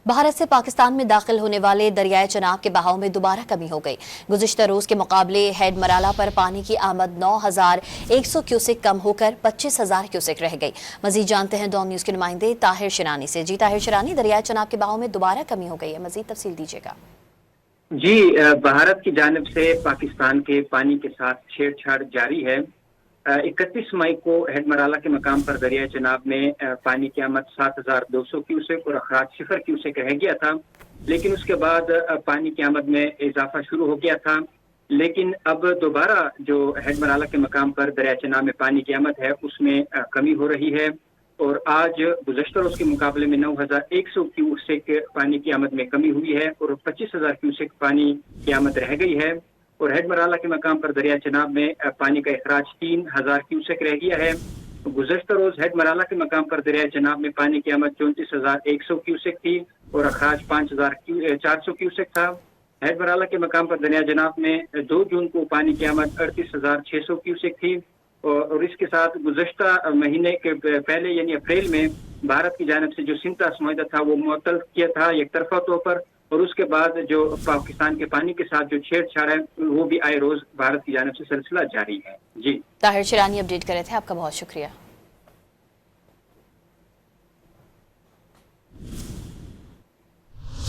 भारत से पाकिस्तान में दाखिल होने वाले दरियाए चनाब के बहाव में दोबारा कमी हो गई। गुज़िश्ता रोज के मुकाबले हेड मराला पर पानी की आमद 9,100 क्यूसेक कम होकर 25,000 क्यूसेक रह गई। मजीद जानते हैं डॉन न्यूज के नुमाइंदे ताहिर शिरानी से। जी ताहिर शिरानी, दरियाए चनाब के बहाव में दोबारा कमी हो गई है, मजीद तफसील दीजिएगा। जी, भारत की जानिब से पाकिस्तान के पानी के साथ छेड़छाड़ जारी है। 31 मई को हेड मराला के मकाम पर दरिया चनाब में पानी की आमद 7,200 क्यूसेक और अखराज 0 क्यूसेक रह गया था, लेकिन उसके बाद पानी की आमद में इजाफा शुरू हो गया था। लेकिन अब दोबारा जो हेड मराला के मकाम पर दरिया चनाब में पानी की आमद है उसमें कमी हो रही है और आज गुज़श्ता रोज के मुकाबले में 9,100 क्यूसेक पानी की आमद में कमी हुई है और 25,000 क्यूसेक पानी की आमद रह गई है। और हेड मराला के मकाम पर दरिया चनाब में पानी का अखराज 3,000 क्यूसेक रह गया है। गुज़श्ता रोज हेड मराला के मकाम पर दरिया चनाब में पानी की आमद 34,100 क्यूसेक थी और अखराज 5,400 क्यूसेक था। हेड मराला के मकाम पर दरिया चनाब में 2 जून को पानी की आमद 38,600 क्यूसेक थी और इसके साथ गुज़श्ता महीने के पहले यानी अप्रैल में भारत की जानिब से जो सिंता माहिदा था वो मुअत्तल किया था एक तरफा तौर पर, और उसके बाद जो पाकिस्तान के पानी के साथ जो छेड़छाड़ है वो भी आए रोज भारत की जानिब से सिलसिला जारी है। जी ताहिर शिरानी अपडेट कर रहे थे, आपका बहुत शुक्रिया।